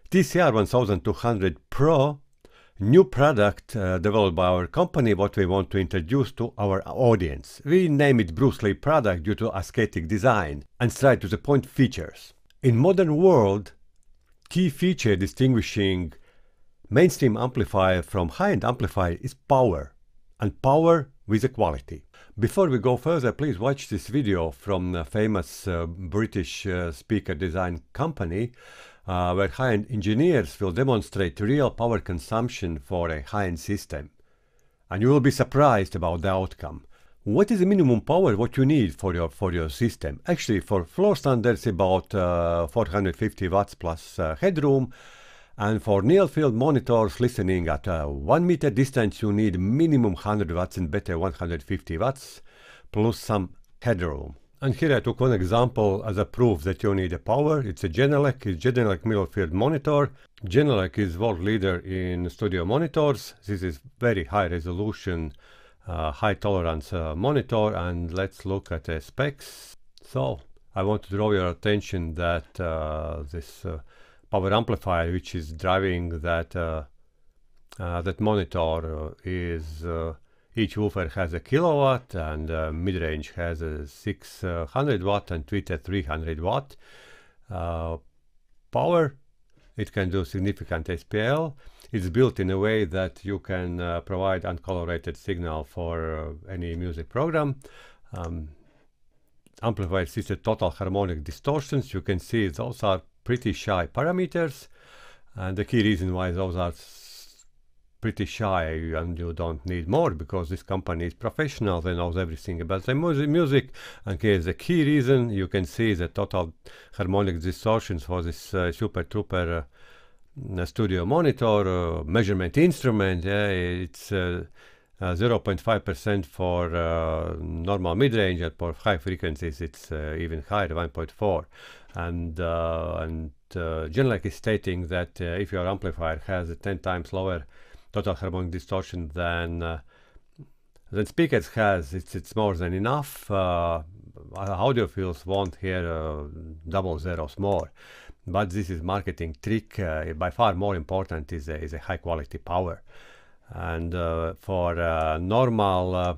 TCR1200Pro, new product developed by our company, what we want to introduce to our audience. We name it Bruce Lee product due to aesthetic design and straight to the point features. In modern world, key feature distinguishing mainstream amplifier from high-end amplifier is power, and power with a quality. Before we go further, please watch this video from a famous British speaker design company where high-end engineers will demonstrate real power consumption for a high-end system. And you will be surprised about the outcome. What is the minimum power what you need for your system? Actually, for floor standards, about 450 watts plus headroom. And for near-field monitors listening at 1 meter distance, you need minimum 100 watts and better 150 watts plus some headroom. And here I took one example as a proof that you need a power. It's a Genelec, middle field monitor. Genelec is world leader in studio monitors. This is very high resolution, high tolerance monitor. And let's look at the specs. So I want to draw your attention that this power amplifier, which is driving that that monitor, is each woofer has a kilowatt, and mid-range has a 600 watt and tweeter 300 watt power. It can do significant SPL. It's built in a way that you can provide uncolorated signal for any music program. Amplifier assisted total harmonic distortions. You can see those are pretty shy parameters, and the key reason why those are pretty shy and you don't need more, because this company is professional, they know everything about the music. And here's the key reason. You can see the total harmonic distortions for this super trooper studio monitor measurement instrument. It's 0.5% for normal mid-range, and for high frequencies it's even higher, 1.4. And Genelec is stating that if your amplifier has a 10 times lower total harmonic distortion than speakers has, it's more than enough. Audiophiles won't hear double zeros more, but this is marketing trick. By far more important is a high quality power. And for normal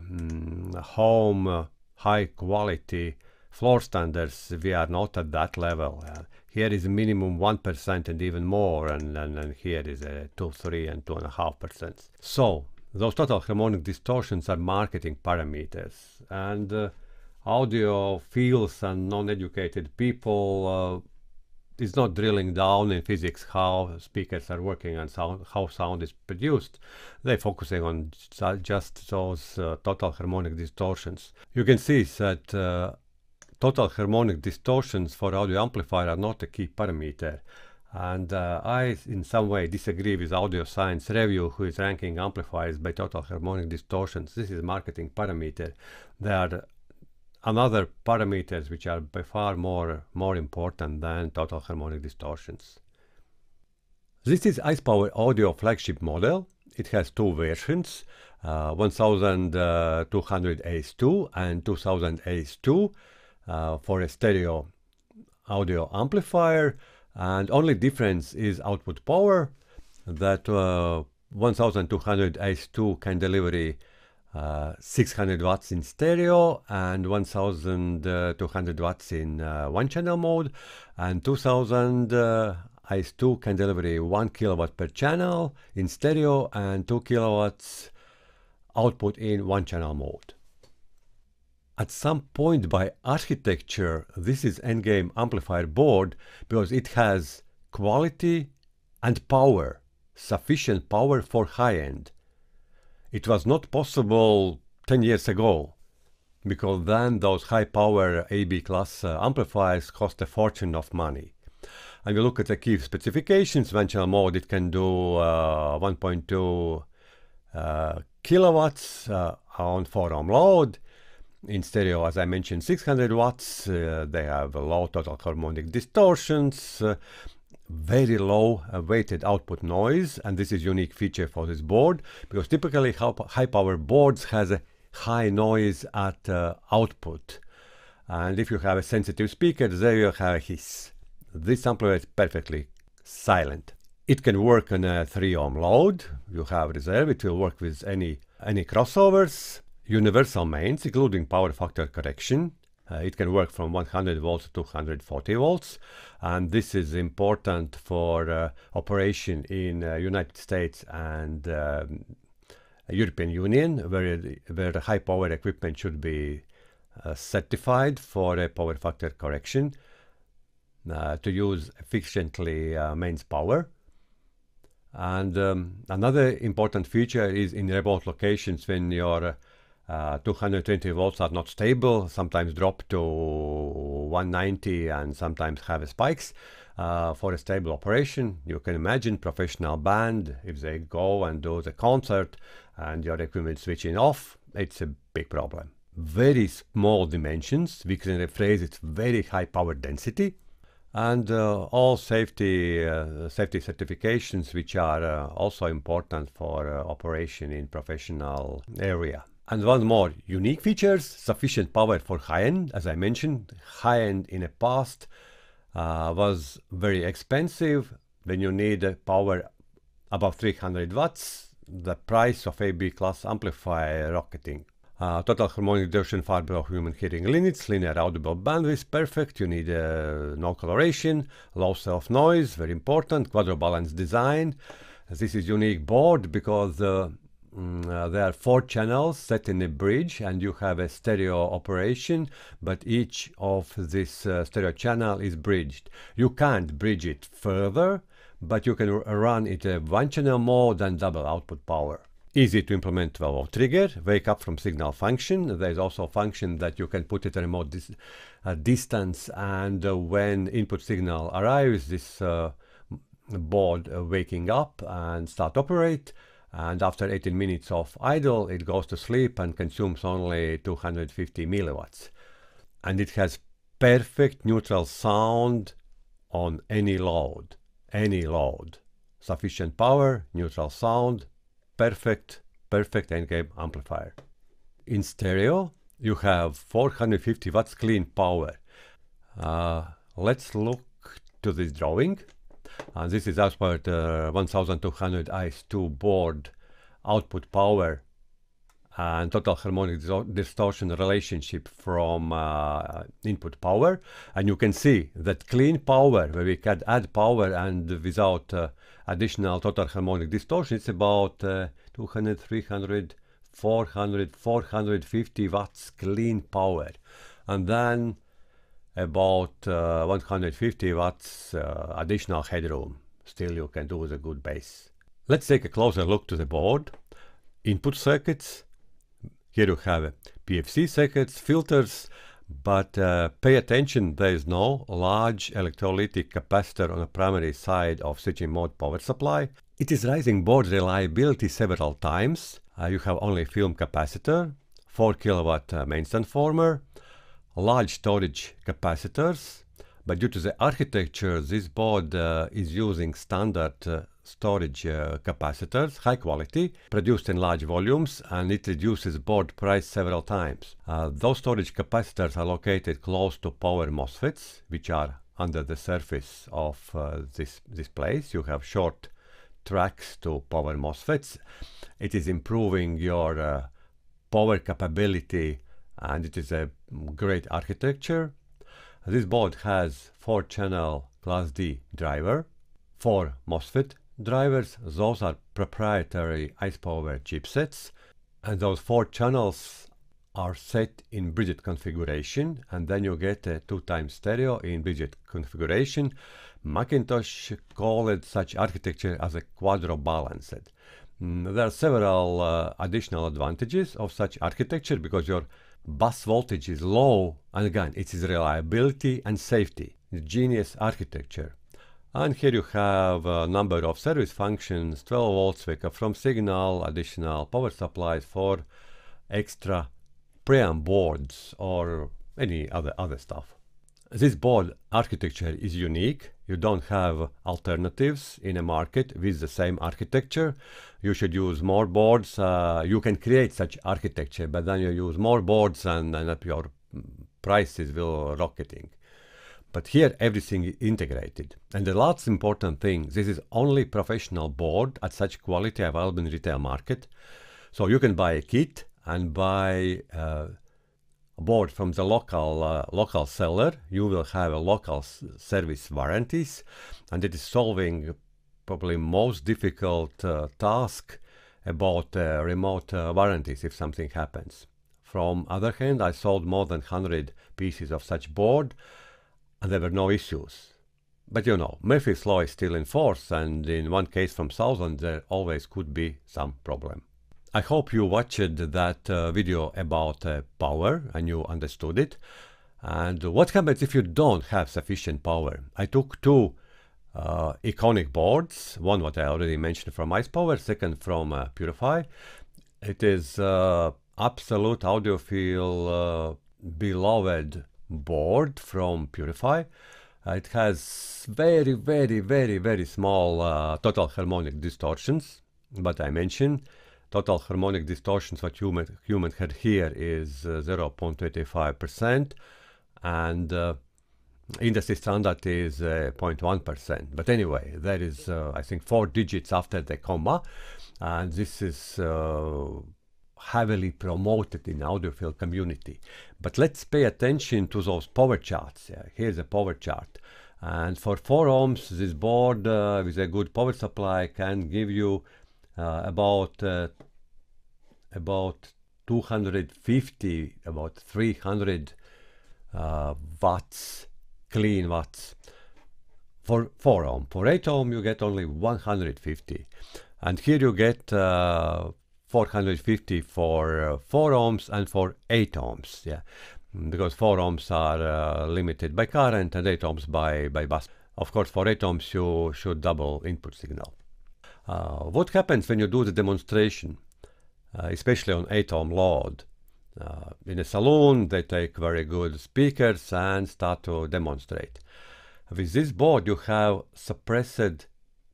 home high quality floor standards, we are not at that level. Here is minimum 1% and even more, and here is a 2, 3, and 2.5%. So those total harmonic distortions are marketing parameters, and audiophiles and non-educated people is not drilling down in physics how speakers are working and how sound is produced. They're focusing on just those total harmonic distortions. You can see that total harmonic distortions for audio amplifier are not a key parameter. And I, in some way, disagree with Audio Science Review, who is ranking amplifiers by total harmonic distortions. This is a marketing parameter. There are another parameters which are by far more important than total harmonic distortions. This is ICEpower audio flagship model. It has two versions, 1200 AS2 and 2000 AS2 for a stereo audio amplifier. And only difference is output power, that 1200 AS2 can deliver 600 watts in stereo and 1200 watts in one channel mode, and 2000 AS2 can deliver 1 kilowatt per channel in stereo and 2 kilowatts output in one channel mode. At some point by architecture, this is endgame amplifier board because it has quality and power, sufficient power for high-end. It was not possible 10 years ago, because then those high-power AB class amplifiers cost a fortune of money. And we look at the key specifications. One channel mode, it can do 1.2 kilowatts on 4 ohm load. In stereo, as I mentioned, 600 watts. They have low total harmonic distortions, very low weighted output noise, and this is a unique feature for this board, because typically high power boards has a high noise at output, and if you have a sensitive speaker, there you have a hiss. This amplifier is perfectly silent. It can work on a 3 ohm load. You have reserve. It will work with any crossovers. Universal mains, including power factor correction. It can work from 100 volts to 240 volts. And this is important for operation in United States and European Union, where the high power equipment should be certified for a power factor correction to use efficiently mains power. And another important feature is in remote locations when your 220 volts are not stable, sometimes drop to 190 and sometimes have spikes. For a stable operation, you can imagine professional band, if they go and do the concert and your equipment switching off, it's a big problem. Very small dimensions, we can rephrase it, very high power density. And all safety certifications, which are also important for operation in professional area. And one more unique features: sufficient power for high-end. As I mentioned, high-end in the past was very expensive. When you need power above 300 watts, the price of AB class amplifier rocketing. Total harmonic distortion far below human hearing limits, linear audible bandwidth perfect, you need no coloration, low self-noise, very important, quadro-balance design. This is unique board because there are 4 channels set in a bridge and you have a stereo operation, but each of this stereo channel is bridged. You can't bridge it further, but you can run it a 1-channel mode and double output power. Easy to implement 12-volt trigger, wake up from signal function. There's also a function that you can put it at a remote distance, and when input signal arrives, this board waking up and start operate. And after 18 minutes of idle, it goes to sleep and consumes only 250 milliwatts. And it has perfect neutral sound on any load. Sufficient power, neutral sound, perfect endgame amplifier. In stereo, you have 450 watts clean power. Let's look to this drawing. And this is as per the 1200 AS2 board output power and total harmonic distortion relationship from input power. And you can see that clean power, where we can add power and without additional total harmonic distortion, it's about 200, 300, 400, 450 watts clean power. And then about 150 watts additional headroom. Still you can do with a good bass. Let's take a closer look to the board. Input circuits. Here you have PFC circuits, filters, but pay attention, there is no large electrolytic capacitor on the primary side of switching mode power supply. It is raising board reliability several times. You have only film capacitor, 4 kilowatt mains transformer, large storage capacitors, but due to the architecture, this board is using standard storage capacitors, high quality, produced in large volumes, and it reduces board price several times. Those storage capacitors are located close to power MOSFETs, which are under the surface of this place. You have short tracks to power MOSFETs. It is improving your power capability, and it is a great architecture. This board has 4-channel Class D driver, 4 MOSFET drivers. Those are proprietary ICEpower chipsets, and those 4 channels are set in bridged configuration, and then you get a 2x stereo in bridged configuration. Macintosh called such architecture as a quadro-balanced. There are several additional advantages of such architecture because your bus voltage is low, and again, it is reliability and safety. Genius architecture. And here you have a number of service functions, 12 volts wake up from signal, additional power supplies for extra preamp boards or any other stuff. This board architecture is unique. You don't have alternatives in a market with the same architecture. You should use more boards. You can create such architecture, but then you use more boards and your prices will rocketing. But here everything is integrated. And the last important thing, this is only professional board at such quality available in retail market. So you can buy a kit and buy a board from the local seller. You will have a local service warranties, and it is solving probably most difficult task about remote warranties if something happens. From other hand, I sold more than 100 pieces of such board, and there were no issues. But you know, Murphy's law is still in force, and in one case from 1000 there always could be some problem. I hope you watched that video about power and you understood it. And what happens if you don't have sufficient power? I took two iconic boards, one what I already mentioned from ICEpower, second from Purify. It is absolute audiophile beloved board from Purify. It has very small total harmonic distortions, but I mentioned total harmonic distortions what human heard here is 0.25%, and industry standard is 0.1%. But anyway, there is I think 4 digits after the comma, and this is heavily promoted in audiophile community. But let's pay attention to those power charts. Here's a power chart, and for 4 ohms this board with a good power supply can give you about 250, about 300 watts, clean watts for 4 ohm. For 8 ohm you get only 150, and here you get 450 for 4 ohms and for 8 ohms, yeah, because 4 ohms are limited by current and 8 ohms by bus. Of course, for 8 ohms you should double input signal. What happens when you do the demonstration, especially on 8 ohm load? In a saloon they take very good speakers and start to demonstrate. With this board you have suppressed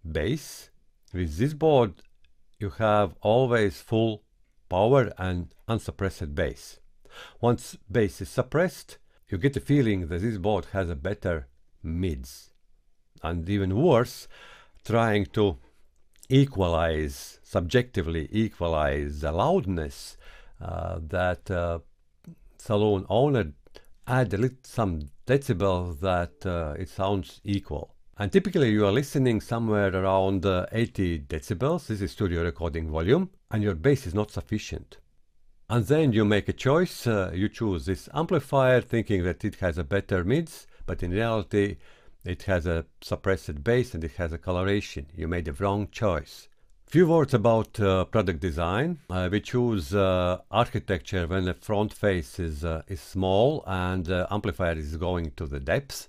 bass. With this board you have always full power and unsuppressed bass. Once bass is suppressed, you get the feeling that this board has a better mids. And even worse, trying to equalize, subjectively equalize the loudness, that saloon owner add some decibels that it sounds equal. And typically you are listening somewhere around 80 decibels, this is studio recording volume, and your bass is not sufficient. And then you make a choice, you choose this amplifier thinking that it has a better mids, but in reality it has a suppressed bass and it has a coloration. You made the wrong choice. Few words about product design. We choose architecture when the front face is small and amplifier is going to the depths.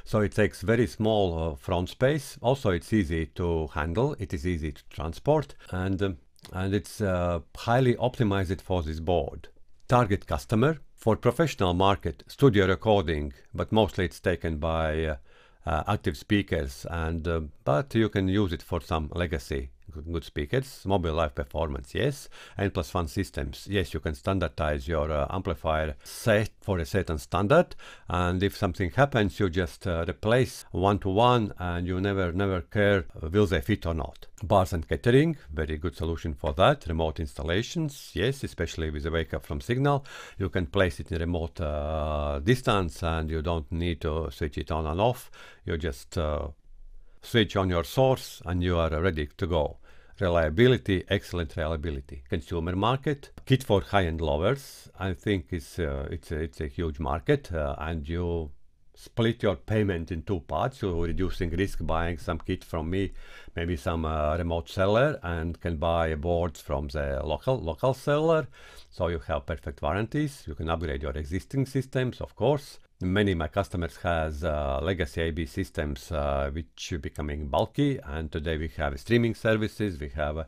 So it takes very small front space. Also it's easy to handle, it is easy to transport, and it's highly optimized for this board. Target customer for professional market, studio recording, but mostly it's taken by active speakers, and but you can use it for some legacy good speakers. Mobile live performance, yes. N+1 systems, yes, you can standardize your amplifier set for a certain standard, and if something happens you just replace one-to-one and you never care will they fit or not. Bars and catering, very good solution for that. Remote installations, yes, especially with the wake up from signal, you can place it in remote distance and you don't need to switch it on and off. You just switch on your source and you are ready to go. Reliability, excellent reliability. Consumer market, kit for high-end lovers. I think it's a huge market, and you split your payment in 2 parts. You're reducing risk buying some kit from me, maybe some remote seller, and can buy boards from the local seller. So you have perfect warranties. You can upgrade your existing systems, of course. Many of my customers has legacy AB systems which are becoming bulky, and today we have streaming services, we have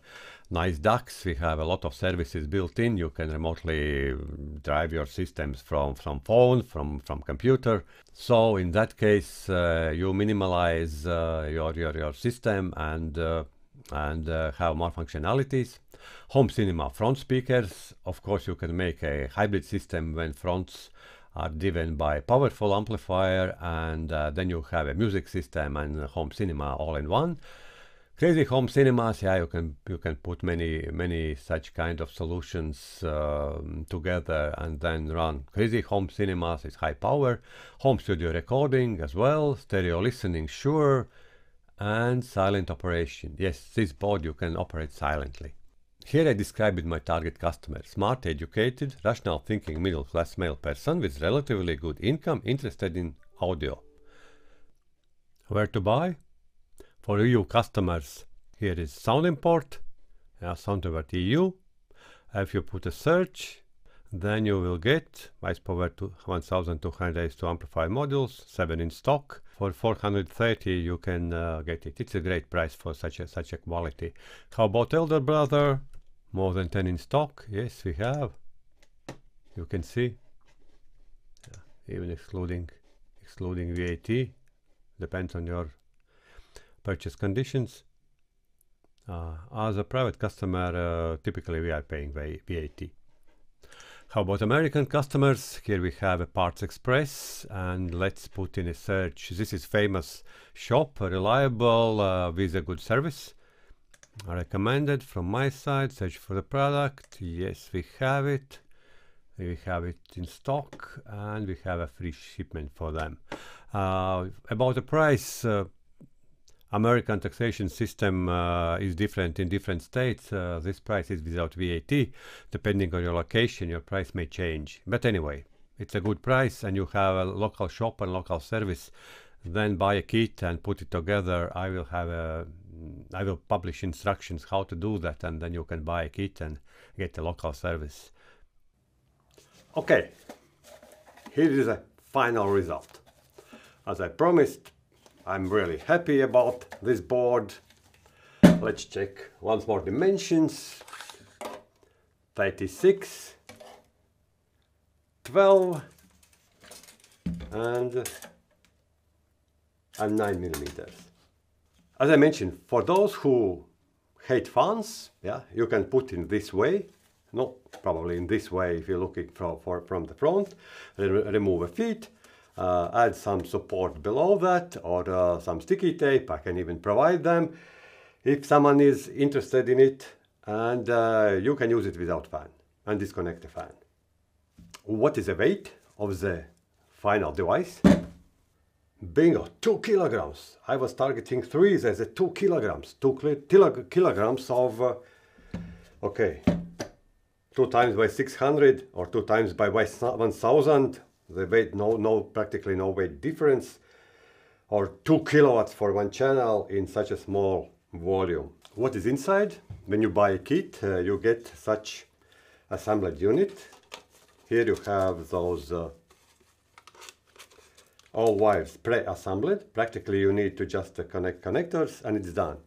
nice DACs, we have a lot of services built in. You can remotely drive your systems from phone, from computer. So in that case you minimalize your system and have more functionalities. Home cinema front speakers, of course you can make a hybrid system when fronts are driven by powerful amplifier, and then you have a music system and a home cinema all in one. Crazy home cinemas, yeah, you can put many such kind of solutions together and then run. Crazy home cinemas is high power, home studio recording as well, stereo listening, sure, and silent operation. Yes, this board you can operate silently. Here I described my target customer: smart, educated, rational thinking middle-class male person with relatively good income, interested in audio. Where to buy? For EU customers, here is sound import, Sound EU. If you put a search, then you will get ICEpower 1200 AS2 amplifier modules, 7 in stock. For 430 you can get it. It's a great price for such a quality. How about elder brother? More than 10 in stock. Yes, we have. You can see, even excluding VAT. Depends on your purchase conditions. As a private customer, typically we are paying VAT. How about American customers? Here we have a Parts Express, and let's put in a search. This is famous shop, reliable, with a good service. Recommended from my side. Search for the product. Yes, we have it. We have it in stock, and we have a free shipment for them. About the price, American taxation system is different in different states. This price is without VAT. Depending on your location, your price may change. But anyway, it's a good price, and you have a local shop and local service. Then buy a kit and put it together. I will publish instructions how to do that, and then you can buy a kit and get a local service. Okay, here is a final result. As I promised, I'm really happy about this board. Let's check once more dimensions. 36, 12, and 9 millimeters. As I mentioned, for those who hate fans, yeah, you can put in this way. No, probably in this way if you're looking from the front. Remove a feet. Add some support below that, or some sticky tape. I can even provide them if someone is interested in it, and you can use it without fan and disconnect the fan. What is the weight of the final device? Bingo, 2 kilograms. I was targeting 3 as a 2 kilograms. 2 kilograms of, okay, 2 times by 600 or 2 times by 1000. The weight, practically no weight difference, or 2 kilowatts for one channel in such a small volume. What is inside? When you buy a kit, you get such assembled unit. Here you have those all wires pre-assembled. Practically you need to just connect connectors and it's done.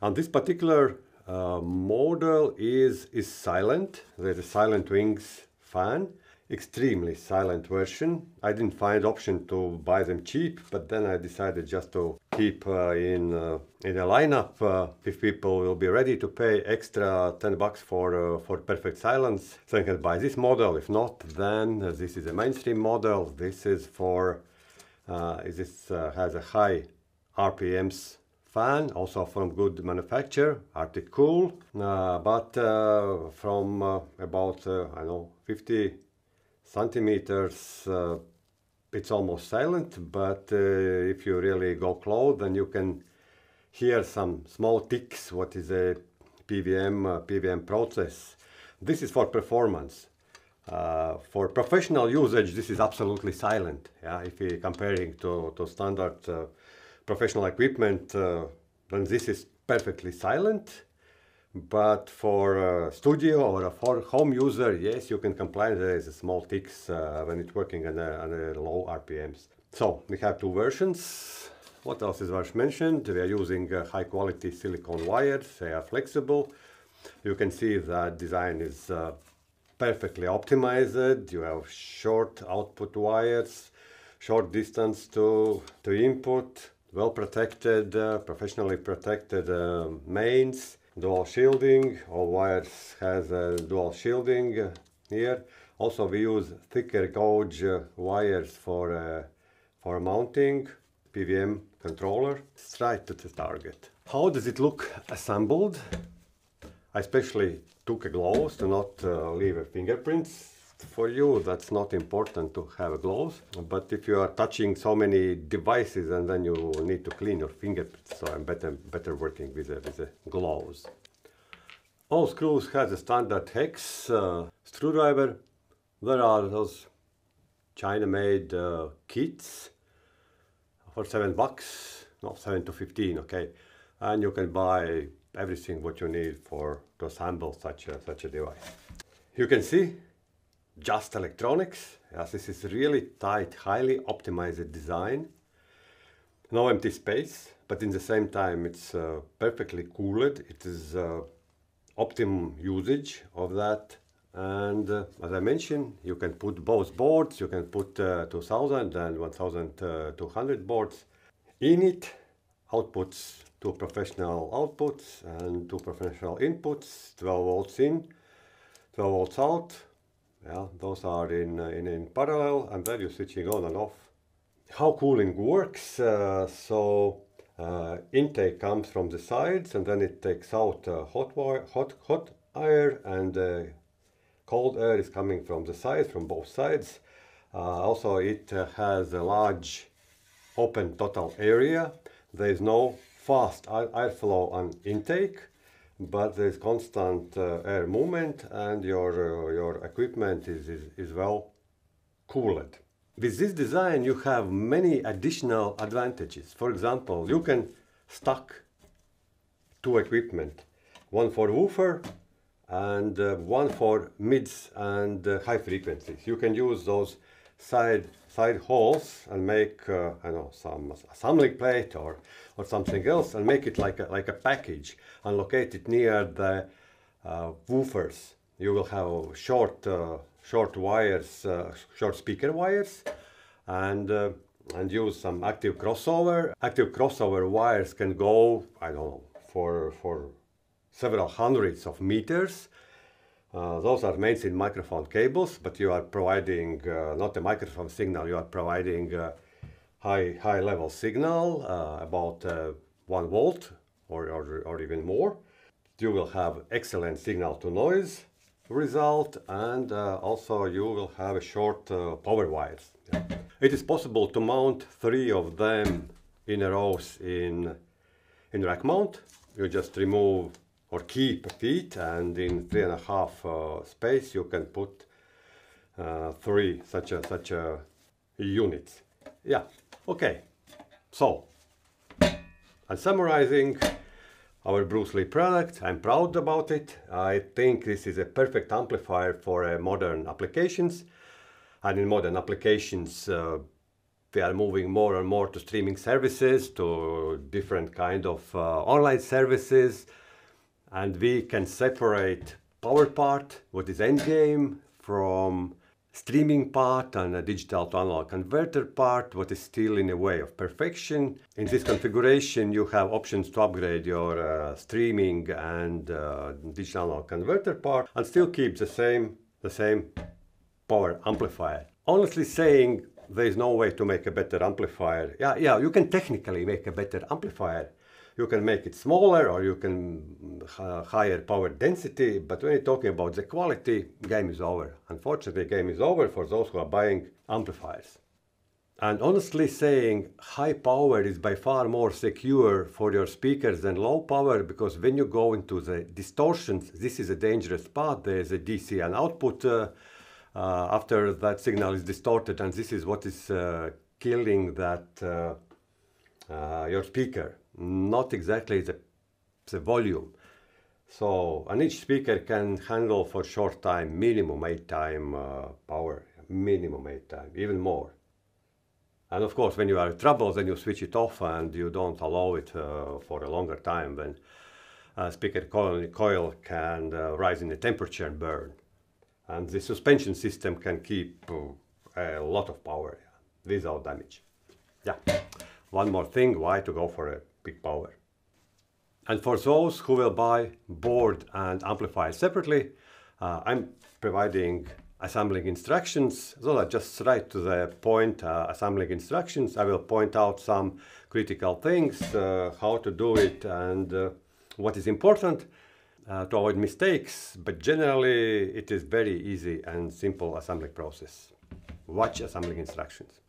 And this particular model is silent. There's a silent wings fan. Extremely silent version. I didn't find option to buy them cheap, but then I decided just to keep in a lineup if people will be ready to pay extra 10 bucks for perfect silence. So you can buy this model. If not, then this is a mainstream model. This is for has a high RPMs fan, also from good manufacturer, Arctic Cool, but from about I don't know, 50 centimeters, it's almost silent, but if you really go close, then you can hear some small ticks. What is a PWM process? This is for performance. For professional usage, this is absolutely silent. Yeah, if you're comparing to standard professional equipment, then this is perfectly silent. But for studio or for home user, yes, you can complain there is a small ticks when it's working on a low RPMs. So we have 2 versions. What else is worth mentioned? We are using high quality silicone wires. They are flexible. You can see that design is perfectly optimized. You have short output wires, short distance to input, well protected, professionally protected mains. Dual shielding, all wires has dual shielding here. Also, we use thicker gauge wires for mounting PWM controller straight to the target. How does it look assembled? I especially took a gloves to not leave fingerprints. For you, that's not important to have gloves, but if you are touching so many devices and then you need to clean your fingerprints, so I'm better working with the gloves. All screws has a standard hex screwdriver. There are those China-made kits for $7, no, 7 to 15, okay, and you can buy everything what you need to assemble such a device. You can see just electronics. Yes, this is really tight, highly optimized design. No empty space, but in the same time it's perfectly cooled. It is optimum usage of that. And as I mentioned, you can put both boards. You can put 2000 and 1200 boards in it. Outputs, 2 professional outputs and 2 professional inputs, 12 volts in, 12 volts out. Yeah, those are in parallel, and then you're switching on and off. How cooling works? Intake comes from the sides, and then it takes out hot air, and cold air is coming from the sides, from both sides. Also, it has a large open total area. There is no fast airflow on intake, but there is constant air movement, and your equipment is well cooled. With this design you have many additional advantages. For example, you can stack 2 equipment, one for woofer and one for mids and high frequencies. You can use those side holes and make I know, some assembling plate or something else, and make it like a package and locate it near the woofers. You will have short wires, short speaker wires, and use some active crossover. Active crossover wires can go, I don't know, for several hundreds of meters. Those are mainstream microphone cables, but you are providing not a microphone signal, you are providing high level signal, about 1 volt or even more. You will have excellent signal to noise result, and also you will have a short power wires. Yeah. It is possible to mount 3 of them in a row in rack mount. You just remove or keep feet, and in 3.5 space you can put 3 such a units. Yeah, okay. So, I'm summarizing our Bruce Lee product. I'm proud about it. I think this is a perfect amplifier for modern applications. And in modern applications, we are moving more and more to streaming services, to different kind of online services. And we can separate power part, what is endgame, from streaming part, and a digital to analog converter part, what is still in a way of perfection. In this configuration you have options to upgrade your streaming and digital analog converter part and still keep the same power amplifier. Honestly saying, there is no way to make a better amplifier. Yeah, you can technically make a better amplifier. You can make it smaller, or you can higher power density, but when you're talking about the quality, game is over. Unfortunately, game is over for those who are buying amplifiers. And honestly saying, high power is by far more secure for your speakers than low power, because when you go into the distortions, this is a dangerous part. There is a DC and output after that signal is distorted, and this is what is killing that your speaker. Not exactly the volume. So, and each speaker can handle for short time, minimum 8 time power, minimum 8 time, even more. And of course, when you are in trouble, then you switch it off and you don't allow it for a longer time, when speaker coil can rise in the temperature and burn. And the suspension system can keep a lot of power without damage. Yeah. One more thing, why to go for a big power? And for those who will buy board and amplifier separately, I'm providing assembling instructions. So I just right to the point, assembling instructions. I will point out some critical things, how to do it, and what is important to avoid mistakes. But generally, it is very easy and simple assembly process. Watch assembling instructions.